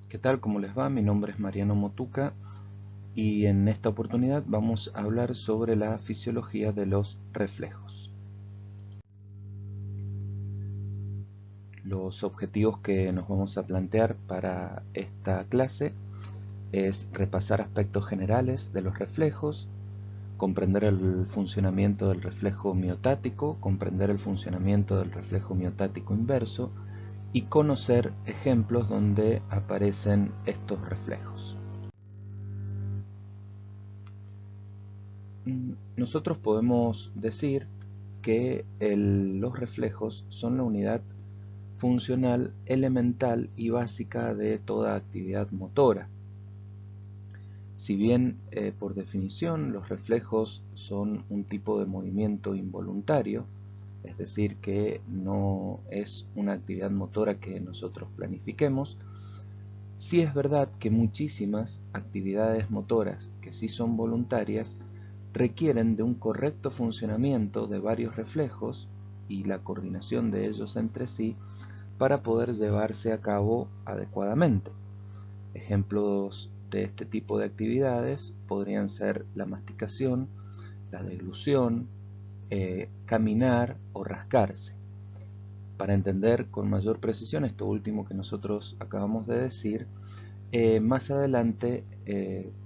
¿Qué tal? ¿Cómo les va? Mi nombre es Mariano Motuca y en esta oportunidad vamos a hablar sobre la fisiología de los reflejos. Los objetivos que nos vamos a plantear para esta clase es repasar aspectos generales de los reflejos, comprender el funcionamiento del reflejo miotático, comprender el funcionamiento del reflejo miotático inverso y conocer ejemplos donde aparecen estos reflejos. Nosotros podemos decir que los reflejos son la unidad funcional elemental y básica de toda actividad motora. Si bien por definición los reflejos son un tipo de movimiento involuntario, es decir, que no es una actividad motora que nosotros planifiquemos, sí es verdad que muchísimas actividades motoras que sí son voluntarias requieren de un correcto funcionamiento de varios reflejos y la coordinación de ellos entre sí para poder llevarse a cabo adecuadamente. Ejemplos de este tipo de actividades podrían ser la masticación, la deglución, caminar o rascarse. Para entender con mayor precisión esto último que nosotros acabamos de decir, más adelante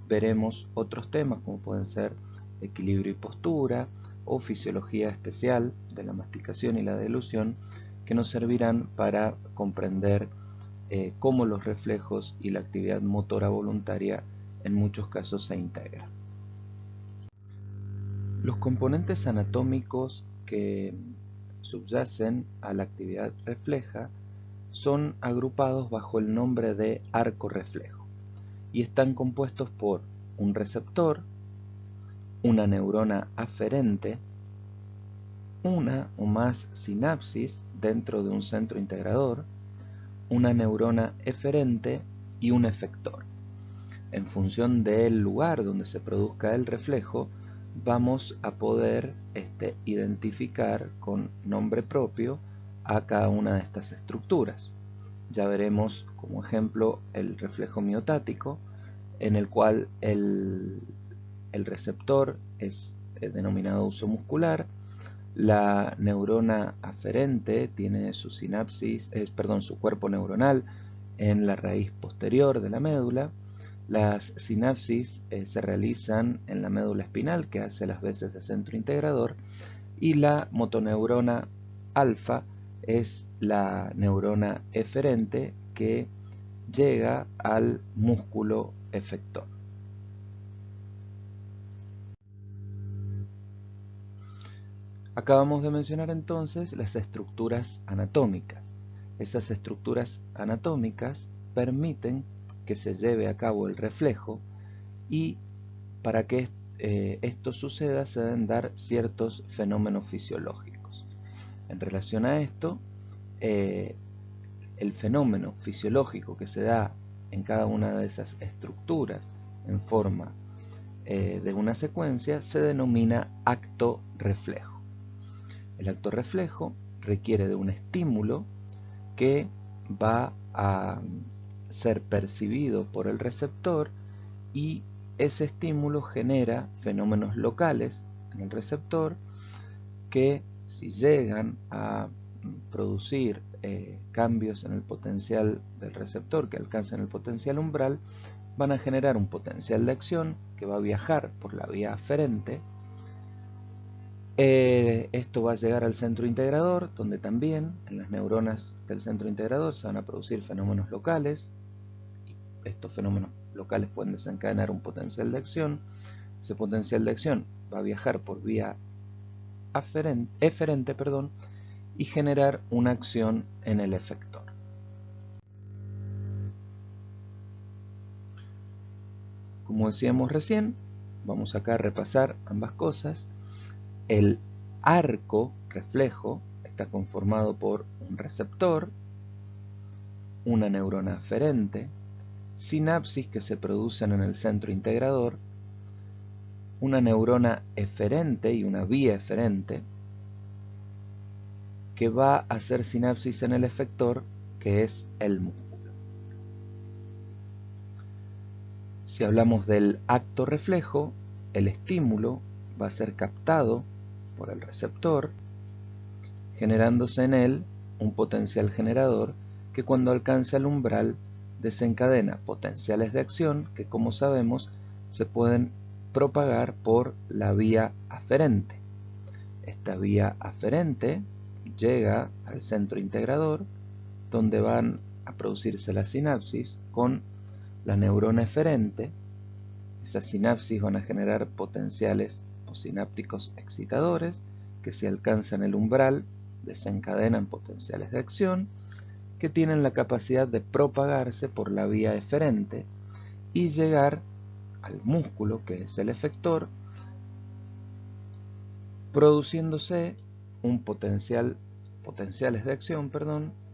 veremos otros temas como pueden ser equilibrio y postura o fisiología especial de la masticación y la deglución que nos servirán para comprender cómo los reflejos y la actividad motora voluntaria en muchos casos se integran. Los componentes anatómicos que subyacen a la actividad refleja son agrupados bajo el nombre de arco reflejo y están compuestos por un receptor, una neurona aferente, una o más sinapsis dentro de un centro integrador, una neurona eferente y un efector. En función del lugar donde se produzca el reflejo, vamos a poder identificar con nombre propio a cada una de estas estructuras. Ya veremos como ejemplo el reflejo miotático, en el cual el receptor es denominado uso muscular, la neurona aferente tiene su sinapsis, su cuerpo neuronal en la raíz posterior de la médula. Las sinapsis se realizan en la médula espinal, que hace las veces de centro integrador, y la motoneurona alfa es la neurona eferente que llega al músculo efector. Acabamos de mencionar entonces las estructuras anatómicas. Esas estructuras anatómicas permiten que se lleve a cabo el reflejo y para que esto suceda se deben dar ciertos fenómenos fisiológicos. En relación a esto, el fenómeno fisiológico que se da en cada una de esas estructuras en forma de una secuencia se denomina acto reflejo. El acto reflejo requiere de un estímulo que va a ser percibido por el receptor y ese estímulo genera fenómenos locales en el receptor que, si llegan a producir cambios en el potencial del receptor que alcanzan el potencial umbral, van a generar un potencial de acción que va a viajar por la vía aferente. Esto va a llegar al centro integrador, donde también en las neuronas del centro integrador se van a producir fenómenos locales. Estos fenómenos locales pueden desencadenar un potencial de acción. Ese potencial de acción va a viajar por vía eferente y generar una acción en el efector. Como decíamos recién, vamos acá a repasar ambas cosas. El arco reflejo está conformado por un receptor, una neurona aferente, sinapsis que se producen en el centro integrador, una neurona eferente y una vía eferente que va a hacer sinapsis en el efector, que es el músculo. Si hablamos del acto reflejo, el estímulo va a ser captado por el receptor, generándose en él un potencial generador que cuando alcanza el umbral desencadena potenciales de acción que, como sabemos, se pueden propagar por la vía aferente. Esta vía aferente llega al centro integrador, donde van a producirse las sinapsis con la neurona eferente. Esas sinapsis van a generar potenciales posinápticos excitadores que, si alcanzan el umbral, desencadenan potenciales de acción que tienen la capacidad de propagarse por la vía eferente y llegar al músculo, que es el efector, produciéndose potenciales de acción,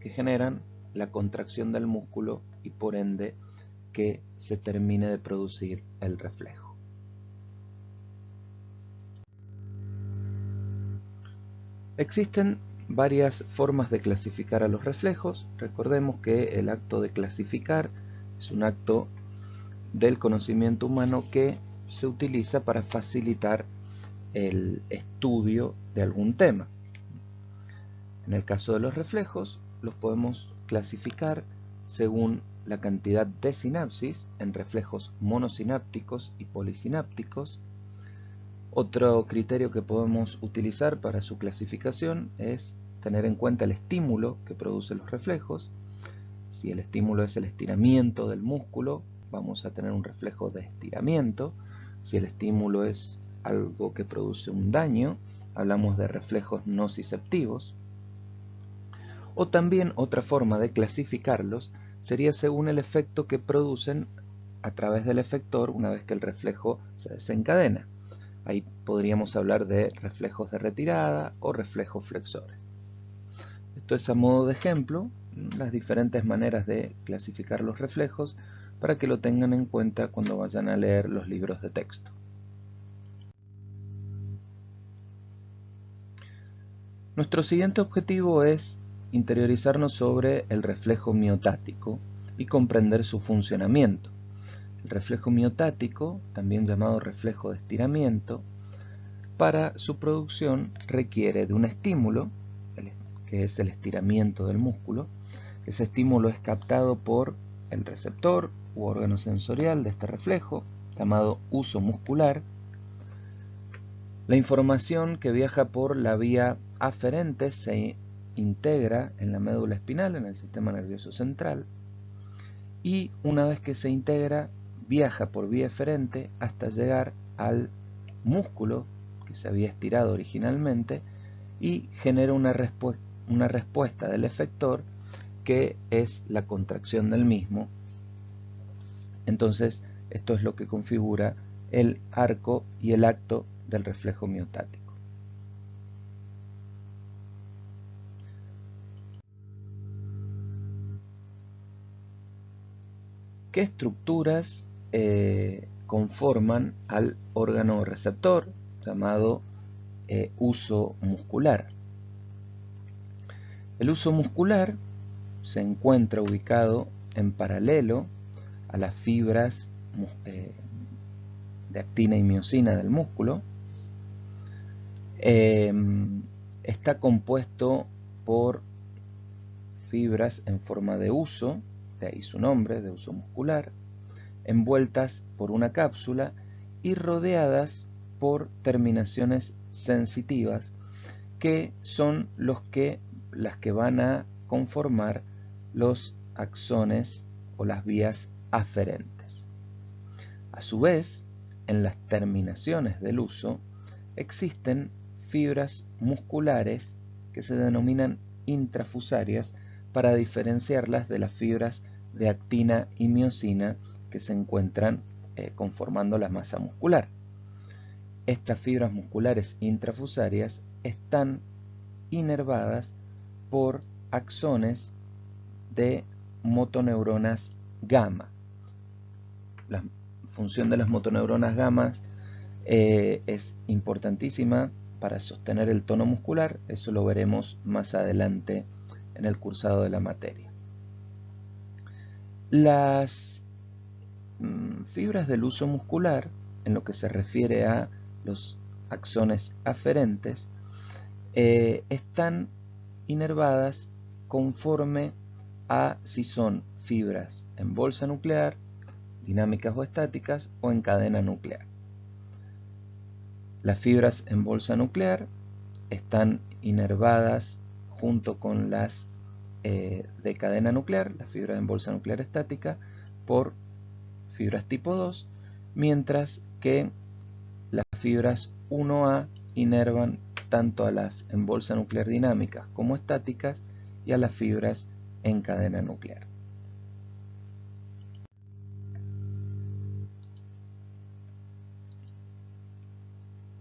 que generan la contracción del músculo y por ende que se termine de producir el reflejo. Existen varias formas de clasificar a los reflejos. Recordemos que el acto de clasificar es un acto del conocimiento humano que se utiliza para facilitar el estudio de algún tema. En el caso de los reflejos, los podemos clasificar según la cantidad de sinapsis en reflejos monosinápticos y polisinápticos. Otro criterio que podemos utilizar para su clasificación es tener en cuenta el estímulo que producen los reflejos. Si el estímulo es el estiramiento del músculo, vamos a tener un reflejo de estiramiento. Si el estímulo es algo que produce un daño, hablamos de reflejos nociceptivos. O también otra forma de clasificarlos sería según el efecto que producen a través del efector una vez que el reflejo se desencadena. Ahí podríamos hablar de reflejos de retirada o reflejos flexores. Esto es a modo de ejemplo, las diferentes maneras de clasificar los reflejos para que lo tengan en cuenta cuando vayan a leer los libros de texto. Nuestro siguiente objetivo es interiorizarnos sobre el reflejo miotático y comprender su funcionamiento. El reflejo miotático, también llamado reflejo de estiramiento, para su producción requiere de un estímulo, que es el estiramiento del músculo. Ese estímulo es captado por el receptor u órgano sensorial de este reflejo, llamado huso muscular. La información que viaja por la vía aferente se integra en la médula espinal, en el sistema nervioso central, y una vez que se integra, viaja por vía eferente hasta llegar al músculo que se había estirado originalmente y genera una respuesta del efector que es la contracción del mismo. Entonces, esto es lo que configura el arco y el acto del reflejo miotático. ¿Qué estructuras conforman al órgano receptor llamado huso muscular? El huso muscular se encuentra ubicado en paralelo a las fibras de actina y miosina del músculo. Está compuesto por fibras en forma de huso, de ahí su nombre, de huso muscular, envueltas por una cápsula y rodeadas por terminaciones sensitivas que son las que van a conformar los axones o las vías aferentes. A su vez, en las terminaciones del huso existen fibras musculares que se denominan intrafusarias para diferenciarlas de las fibras de actina y miosina que se encuentran conformando la masa muscular. Estas fibras musculares intrafusarias están inervadas por axones de motoneuronas gamma. La función de las motoneuronas gamma es importantísima para sostener el tono muscular. Eso lo veremos más adelante en el cursado de la materia. Las fibras del uso muscular, en lo que se refiere a los axones aferentes, están inervadas conforme a si son fibras en bolsa nuclear, dinámicas o estáticas, o en cadena nuclear. Las fibras en bolsa nuclear están inervadas junto con las de cadena nuclear, las fibras en bolsa nuclear estática, por fibras tipo 2, mientras que las fibras 1A inervan tanto a las en bolsa nuclear dinámicas como estáticas y a las fibras en cadena nuclear.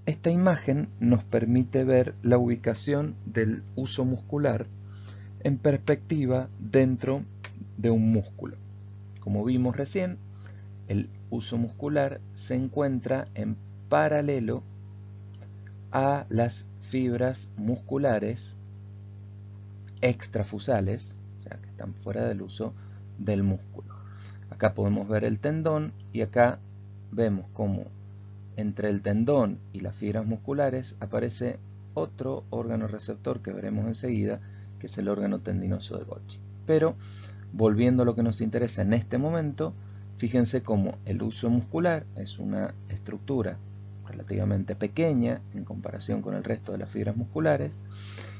Esta imagen nos permite ver la ubicación del uso muscular en perspectiva dentro de un músculo. Como vimos recién, el uso muscular se encuentra en paralelo a las fibras musculares extrafusales, o sea, que están fuera del uso del músculo. Acá podemos ver el tendón y acá vemos cómo entre el tendón y las fibras musculares aparece otro órgano receptor que veremos enseguida, que es el órgano tendinoso de Golgi. Pero, volviendo a lo que nos interesa en este momento, fíjense cómo el uso muscular es una estructura relativamente pequeña en comparación con el resto de las fibras musculares,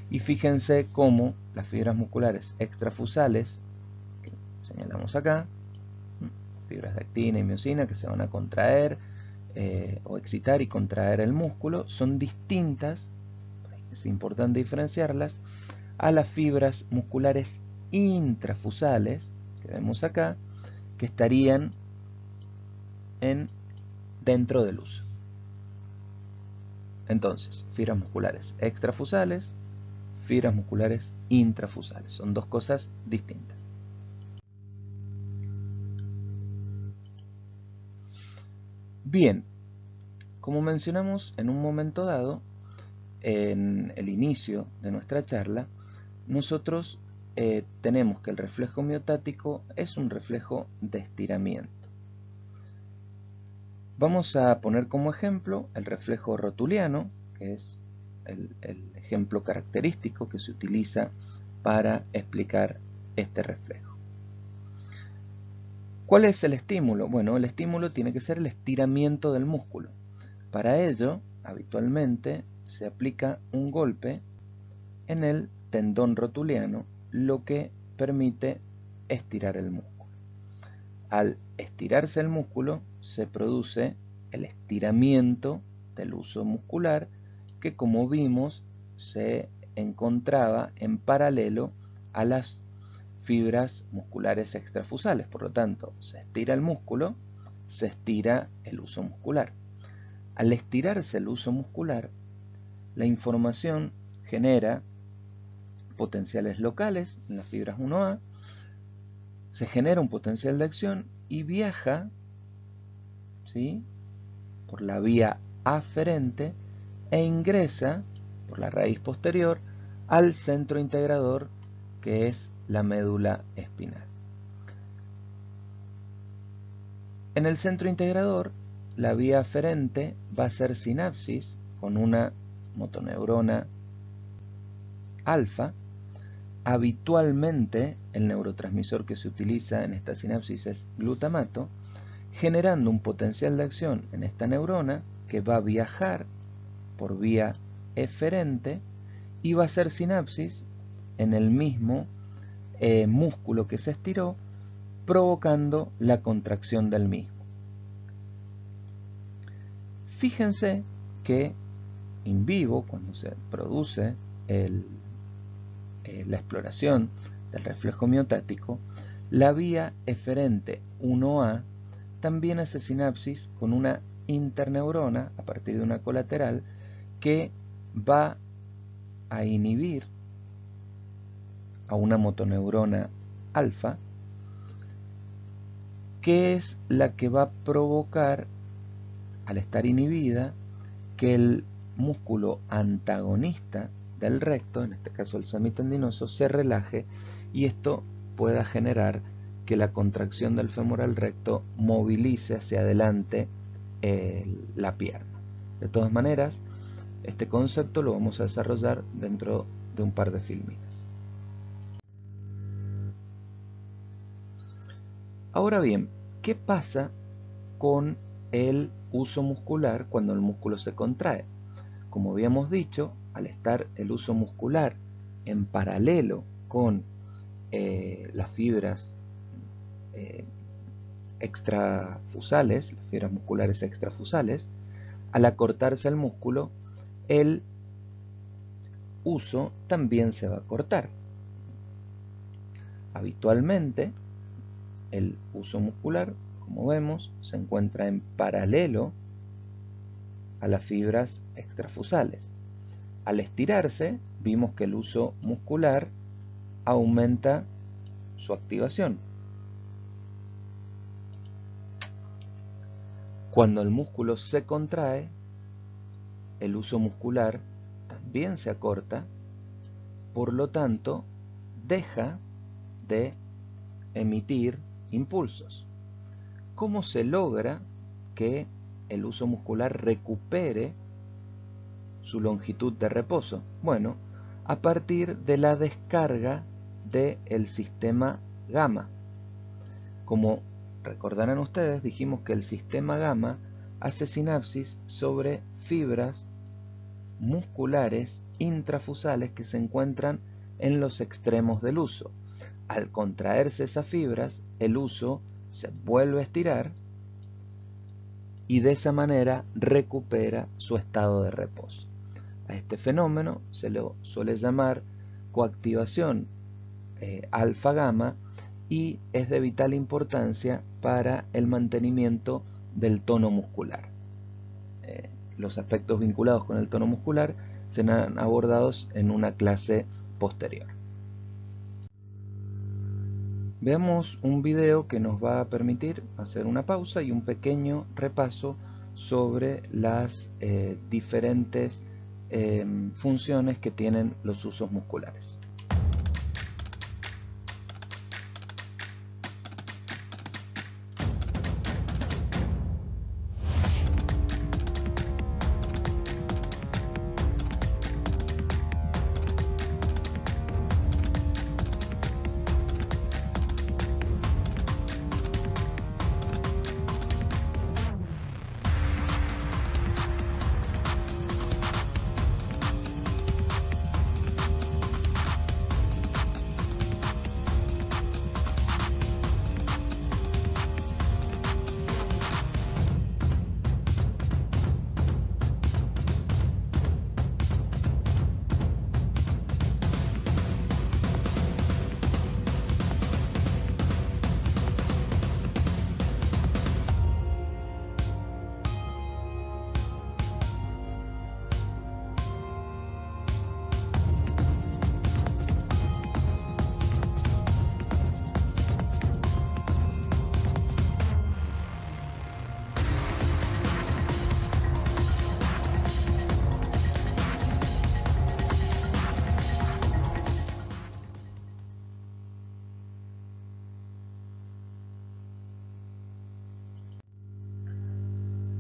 y fíjense cómo las fibras musculares extrafusales, que señalamos acá, fibras de actina y miosina que se van a contraer o excitar y contraer el músculo, son distintas, es importante diferenciarlas, a las fibras musculares intrafusales que vemos acá, que estarían dentro del uso. Entonces, fibras musculares extrafusales, fibras musculares intrafusales, son dos cosas distintas. Bien, como mencionamos en un momento dado, en el inicio de nuestra charla, nosotros tenemos que el reflejo miotático es un reflejo de estiramiento. Vamos a poner como ejemplo el reflejo rotuliano, que es el ejemplo característico que se utiliza para explicar este reflejo. ¿Cuál es el estímulo? Bueno, el estímulo tiene que ser el estiramiento del músculo. Para ello, habitualmente se aplica un golpe en el tendón rotuliano, lo que permite estirar el músculo. Al estirarse el músculo, se produce el estiramiento del uso muscular, que como vimos se encontraba en paralelo a las fibras musculares extrafusales. Por lo tanto, se estira el músculo, se estira el uso muscular. Al estirarse el uso muscular, la información genera potenciales locales en las fibras 1A, se genera un potencial de acción y viaja, ¿sí?, por la vía aferente e ingresa por la raíz posterior al centro integrador, que es la médula espinal. En el centro integrador, la vía aferente va a ser sinapsis con una motoneurona alfa. Habitualmente el neurotransmisor que se utiliza en esta sinapsis es glutamato, generando un potencial de acción en esta neurona que va a viajar por vía eferente y va a hacer sinapsis en el mismo músculo que se estiró, provocando la contracción del mismo. Fíjense que in vivo, cuando se produce la exploración del reflejo miotático, la vía eferente 1A también hace sinapsis con una interneurona a partir de una colateral que va a inhibir a una motoneurona alfa, que es la que va a provocar, al estar inhibida, que el músculo antagonista del recto, en este caso el semitendinoso, se relaje y esto pueda generar que la contracción del femoral recto movilice hacia adelante la pierna. De todas maneras, este concepto lo vamos a desarrollar dentro de un par de filminas. Ahora bien, ¿qué pasa con el uso muscular cuando el músculo se contrae? Como habíamos dicho, al estar el uso muscular en paralelo con las fibras extrafusales, las fibras musculares extrafusales, al acortarse el músculo, el uso también se va a cortar. Habitualmente, el uso muscular, como vemos, se encuentra en paralelo a las fibras extrafusales. Al estirarse, vimos que el uso muscular aumenta su activación. Cuando el músculo se contrae, el uso muscular también se acorta, por lo tanto, deja de emitir impulsos. ¿Cómo se logra que el uso muscular recupere su longitud de reposo? Bueno, a partir de la descarga del sistema gamma. Como recordarán ustedes, dijimos que el sistema gamma hace sinapsis sobre fibras musculares intrafusales que se encuentran en los extremos del uso. Al contraerse esas fibras, el uso se vuelve a estirar y de esa manera recupera su estado de reposo. A este fenómeno se lo suele llamar coactivación alfa-gamma y es de vital importancia para el mantenimiento del tono muscular. Los aspectos vinculados con el tono muscular serán abordados en una clase posterior. Veamos un video que nos va a permitir hacer una pausa y un pequeño repaso sobre las diferentes funciones que tienen los usos musculares.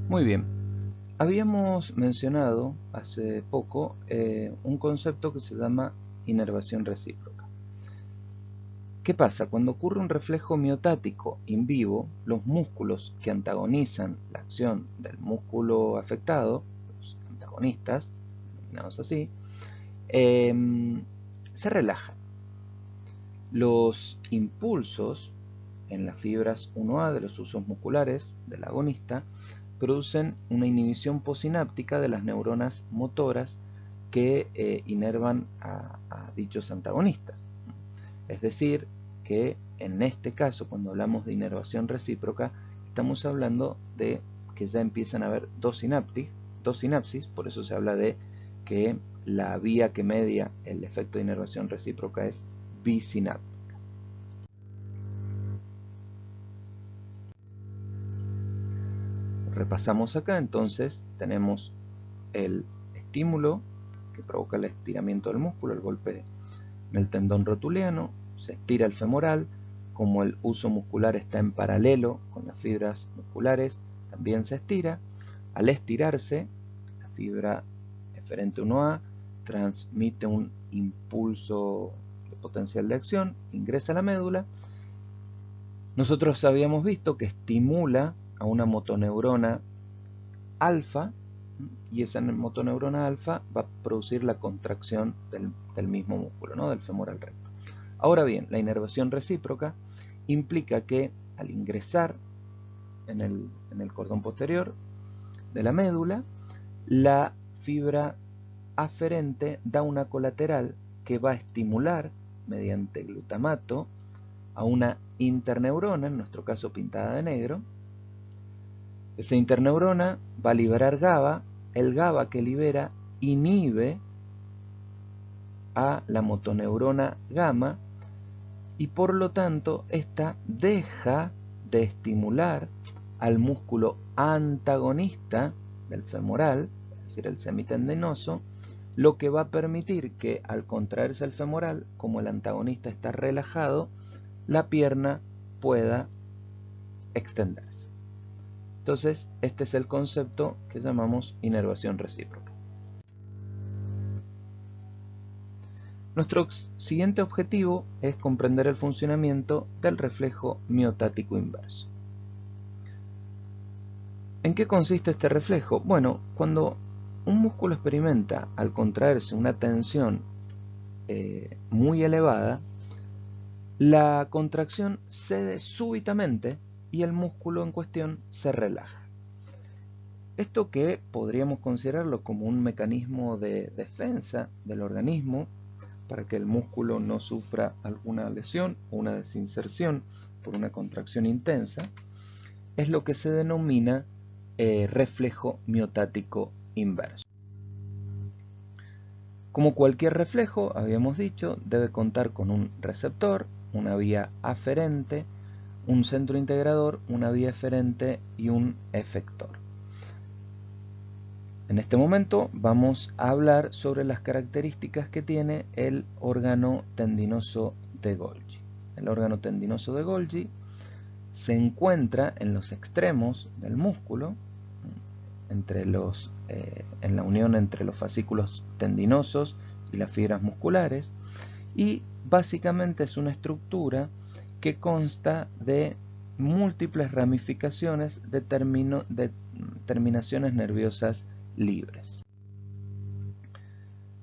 Muy bien, habíamos mencionado hace poco un concepto que se llama inervación recíproca. ¿Qué pasa? Cuando ocurre un reflejo miotático in vivo, los músculos que antagonizan la acción del músculo afectado, los antagonistas, denominados así, se relajan. Los impulsos en las fibras 1A de los usos musculares del agonista producen una inhibición posináptica de las neuronas motoras que inervan a dichos antagonistas. Es decir, que en este caso, cuando hablamos de inervación recíproca, estamos hablando de que ya empiezan a haber dos sinapsis, por eso se habla de que la vía que media el efecto de inervación recíproca es bisináptica. Repasamos acá, entonces tenemos el estímulo que provoca el estiramiento del músculo, el golpe en el tendón rotuliano, se estira el femoral, como el uso muscular está en paralelo con las fibras musculares, también se estira. Al estirarse, la fibra eferente 1A transmite un impulso de potencial de acción, ingresa a la médula. Nosotros habíamos visto que estimula a una motoneurona alfa, y esa motoneurona alfa va a producir la contracción del mismo músculo, ¿no? Del femoral recto. Ahora bien, la inervación recíproca implica que al ingresar en el cordón posterior de la médula, la fibra aferente da una colateral que va a estimular mediante glutamato a una interneurona, en nuestro caso pintada de negro. Esa interneurona va a liberar GABA. El GABA que libera inhibe a la motoneurona gamma y por lo tanto esta deja de estimular al músculo antagonista del femoral, es decir, el semitendinoso, lo que va a permitir que al contraerse el femoral, como el antagonista está relajado, la pierna pueda extenderse. Entonces, este es el concepto que llamamos inervación recíproca. Nuestro siguiente objetivo es comprender el funcionamiento del reflejo miotático inverso. ¿En qué consiste este reflejo? Bueno, cuando un músculo experimenta al contraerse una tensión muy elevada, la contracción cede súbitamente y el músculo en cuestión se relaja. Esto que podríamos considerarlo como un mecanismo de defensa del organismo para que el músculo no sufra alguna lesión o una desinserción por una contracción intensa, es lo que se denomina reflejo miotático inverso. Como cualquier reflejo, habíamos dicho, debe contar con un receptor, una vía aferente, un centro integrador, una vía eferente y un efector. En este momento vamos a hablar sobre las características que tiene el órgano tendinoso de Golgi. El órgano tendinoso de Golgi se encuentra en los extremos del músculo, en la unión entre los fascículos tendinosos y las fibras musculares, y básicamente es una estructura que consta de múltiples ramificaciones de terminaciones nerviosas libres.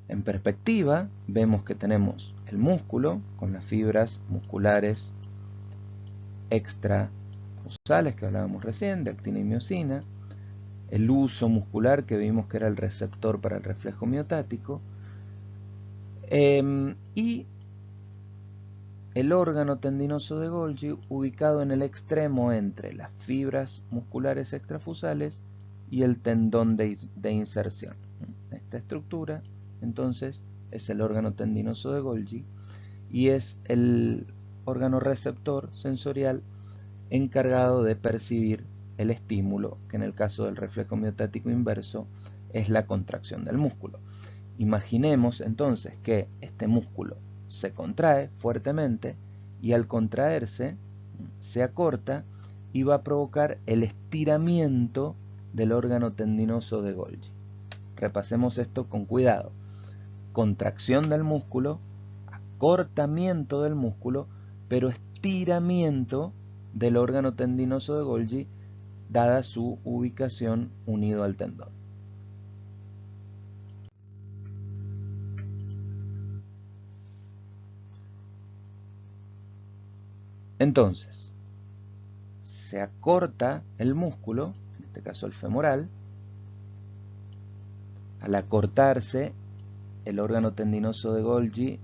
En perspectiva, vemos que tenemos el músculo con las fibras musculares extrafusales que hablábamos recién, de actina y miosina, el uso muscular que vimos que era el receptor para el reflejo miotático, y el órgano tendinoso de Golgi ubicado en el extremo entre las fibras musculares extrafusales y el tendón de inserción. Esta estructura entonces es el órgano tendinoso de Golgi y es el órgano receptor sensorial encargado de percibir el estímulo, que en el caso del reflejo miotático inverso es la contracción del músculo. Imaginemos entonces que este músculo se contrae fuertemente y al contraerse se acorta y va a provocar el estiramiento del órgano tendinoso de Golgi. Repasemos esto con cuidado. Contracción del músculo, acortamiento del músculo, pero estiramiento del órgano tendinoso de Golgi dada su ubicación unido al tendón. Entonces, se acorta el músculo, en este caso el femoral. Al acortarse, el órgano tendinoso de Golgi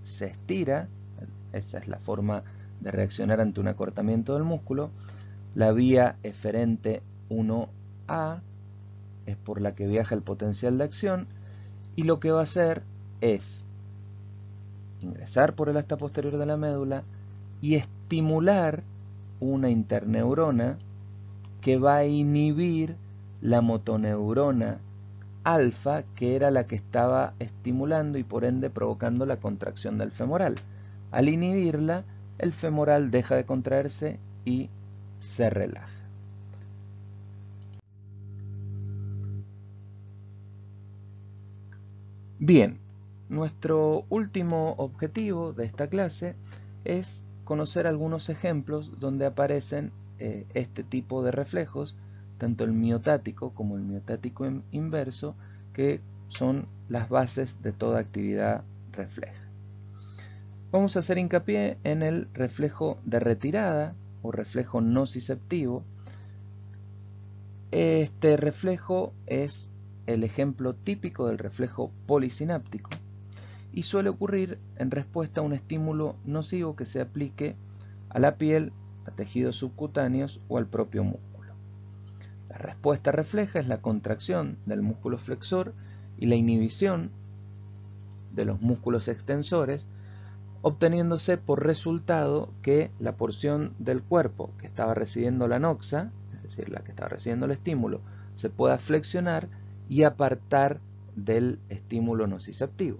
se estira. Esa es la forma de reaccionar ante un acortamiento del músculo. La vía eferente 1A es por la que viaja el potencial de acción y lo que va a hacer es ingresar por el asta posterior de la médula y estimular una interneurona que va a inhibir la motoneurona alfa, que era la que estaba estimulando y por ende provocando la contracción del femoral. Al inhibirla, el femoral deja de contraerse y se relaja. Bien, nuestro último objetivo de esta clase es conocer algunos ejemplos donde aparecen este tipo de reflejos, tanto el miotático como el miotático inverso, que son las bases de toda actividad refleja. Vamos a hacer hincapié en el reflejo de retirada o reflejo nociceptivo. Este reflejo es el ejemplo típico del reflejo polisináptico y suele ocurrir en respuesta a un estímulo nocivo que se aplique a la piel, a tejidos subcutáneos o al propio músculo. La respuesta refleja es la contracción del músculo flexor y la inhibición de los músculos extensores, obteniéndose por resultado que la porción del cuerpo que estaba recibiendo la noxa, es decir, la que estaba recibiendo el estímulo, se pueda flexionar y apartar del estímulo nociceptivo.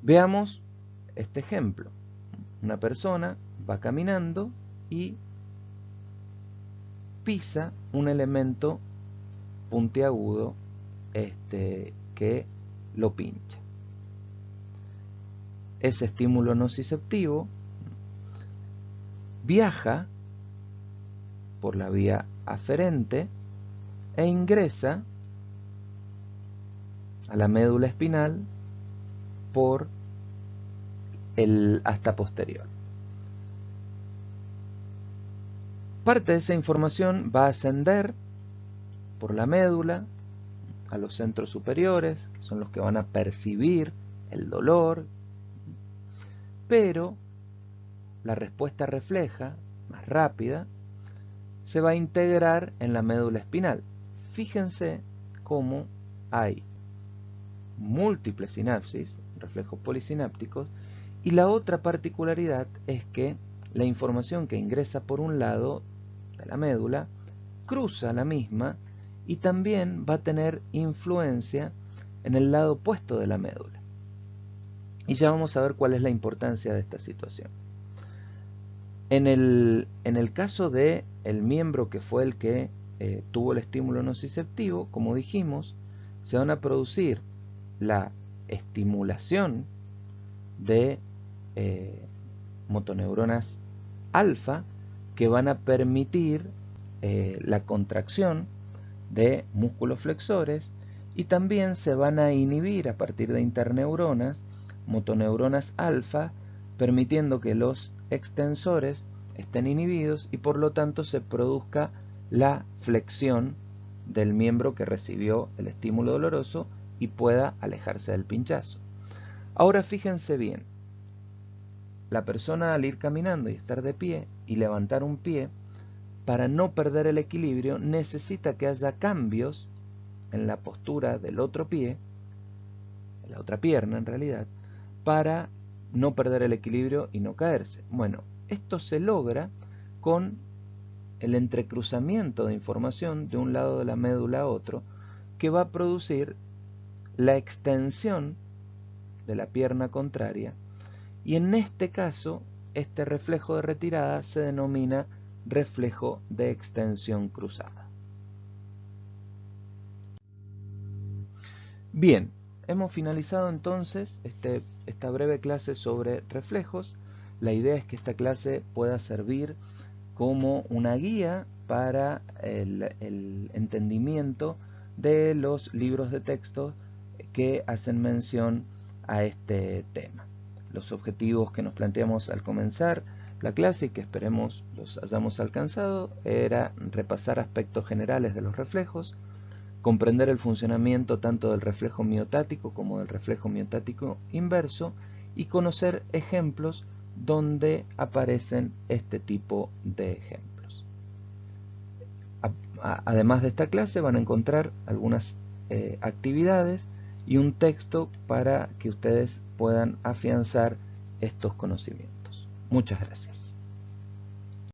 Veamos este ejemplo. Una persona va caminando y pisa un elemento puntiagudo que lo pincha. Ese estímulo nociceptivo viaja por la vía aferente e ingresa a la médula espinal por el asta posterior. Parte de esa información va a ascender por la médula a los centros superiores, que son los que van a percibir el dolor, pero la respuesta refleja, más rápida, se va a integrar en la médula espinal. Fíjense cómo hay múltiples sinapsis, reflejos polisinápticos, y la otra particularidad es que la información que ingresa por un lado de la médula cruza la misma y también va a tener influencia en el lado opuesto de la médula. Y ya vamos a ver cuál es la importancia de esta situación. En el caso de el miembro que fue el que tuvo el estímulo nociceptivo, como dijimos, se van a producir la estimulación de motoneuronas alfa que van a permitir la contracción de músculos flexores y también se van a inhibir a partir de interneuronas, motoneuronas alfa, permitiendo que los extensores estén inhibidos y por lo tanto se produzca la flexión del miembro que recibió el estímulo doloroso y pueda alejarse del pinchazo. Ahora fíjense bien, la persona al ir caminando y estar de pie y levantar un pie, para no perder el equilibrio necesita que haya cambios en la postura del otro pie, de la otra pierna en realidad, para no perder el equilibrio y no caerse. Bueno, esto se logra con el entrecruzamiento de información de un lado de la médula a otro, que va a producir la extensión de la pierna contraria, y en este caso este reflejo de retirada se denomina reflejo de extensión cruzada. Bien, hemos finalizado entonces esta breve clase sobre reflejos. La idea es que esta clase pueda servir como una guía para el entendimiento de los libros de texto que hacen mención a este tema. Los objetivos que nos planteamos al comenzar la clase y que esperemos los hayamos alcanzado era repasar aspectos generales de los reflejos, comprender el funcionamiento tanto del reflejo miotático como del reflejo miotático inverso y conocer ejemplos donde aparecen este tipo de ejemplos. Además de esta clase van a encontrar algunas actividades y un texto para que ustedes puedan afianzar estos conocimientos. Muchas gracias.